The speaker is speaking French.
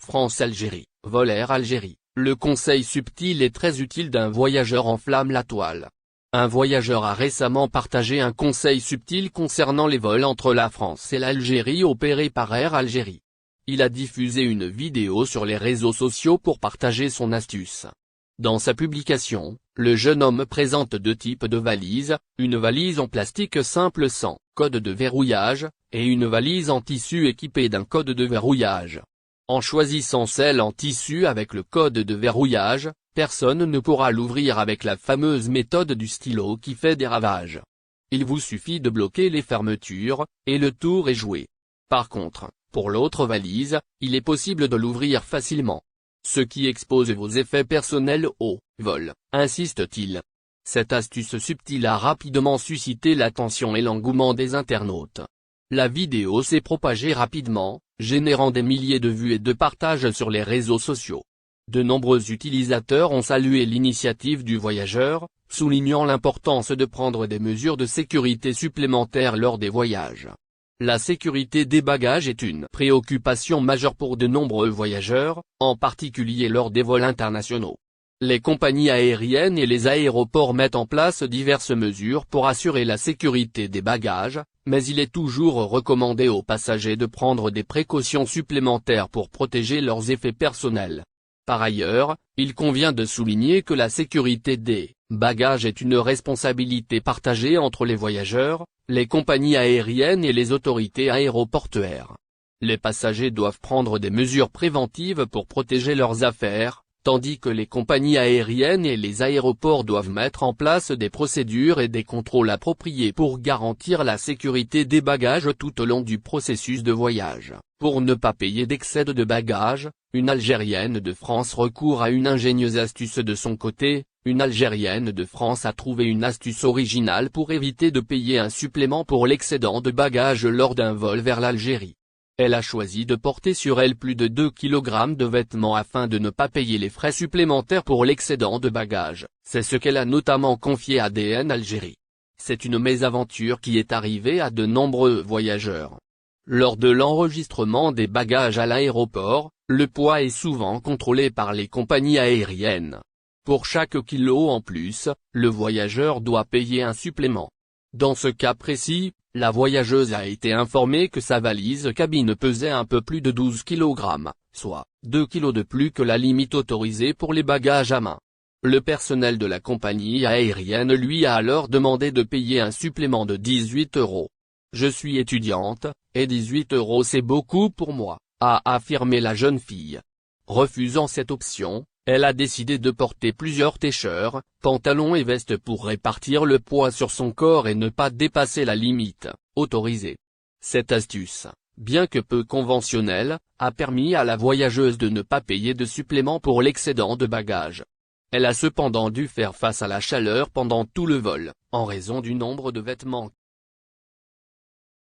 France-Algérie, vol Air Algérie, le conseil subtil et très utile d'un voyageur enflamme la toile. Un voyageur a récemment partagé un conseil subtil concernant les vols entre la France et l'Algérie opérés par Air Algérie. Il a diffusé une vidéo sur les réseaux sociaux pour partager son astuce. Dans sa publication, le jeune homme présente deux types de valises, une valise en plastique simple sans code de verrouillage, et une valise en tissu équipée d'un code de verrouillage. En choisissant celle en tissu avec le code de verrouillage, personne ne pourra l'ouvrir avec la fameuse méthode du stylo qui fait des ravages. Il vous suffit de bloquer les fermetures, et le tour est joué. Par contre, pour l'autre valise, il est possible de l'ouvrir facilement. Ce qui expose vos effets personnels au vol, insiste-t-il. Cette astuce subtile a rapidement suscité l'attention et l'engouement des internautes. La vidéo s'est propagée rapidement, générant des milliers de vues et de partages sur les réseaux sociaux. De nombreux utilisateurs ont salué l'initiative du voyageur, soulignant l'importance de prendre des mesures de sécurité supplémentaires lors des voyages. La sécurité des bagages est une préoccupation majeure pour de nombreux voyageurs, en particulier lors des vols internationaux. Les compagnies aériennes et les aéroports mettent en place diverses mesures pour assurer la sécurité des bagages, mais il est toujours recommandé aux passagers de prendre des précautions supplémentaires pour protéger leurs effets personnels. Par ailleurs, il convient de souligner que la sécurité des bagages est une responsabilité partagée entre les voyageurs, les compagnies aériennes et les autorités aéroportuaires. Les passagers doivent prendre des mesures préventives pour protéger leurs affaires, tandis que les compagnies aériennes et les aéroports doivent mettre en place des procédures et des contrôles appropriés pour garantir la sécurité des bagages tout au long du processus de voyage. Pour ne pas payer d'excès de bagages, une Algérienne de France recourt à une ingénieuse astuce de son côté. Une Algérienne de France a trouvé une astuce originale pour éviter de payer un supplément pour l'excédent de bagages lors d'un vol vers l'Algérie. Elle a choisi de porter sur elle plus de 2 kg de vêtements afin de ne pas payer les frais supplémentaires pour l'excédent de bagages, c'est ce qu'elle a notamment confié à DN Algérie. C'est une mésaventure qui est arrivée à de nombreux voyageurs. Lors de l'enregistrement des bagages à l'aéroport, le poids est souvent contrôlé par les compagnies aériennes. Pour chaque kilo en plus, le voyageur doit payer un supplément. Dans ce cas précis, la voyageuse a été informée que sa valise cabine pesait un peu plus de 12 kg, soit 2 kg de plus que la limite autorisée pour les bagages à main. Le personnel de la compagnie aérienne lui a alors demandé de payer un supplément de 18 €. Je suis étudiante, et 18 € c'est beaucoup pour moi, a affirmé la jeune fille. Refusant cette option, elle a décidé de porter plusieurs t-shirts, pantalons et vestes pour répartir le poids sur son corps et ne pas dépasser la limite autorisée. Cette astuce, bien que peu conventionnelle, a permis à la voyageuse de ne pas payer de supplément pour l'excédent de bagages. Elle a cependant dû faire face à la chaleur pendant tout le vol, en raison du nombre de vêtements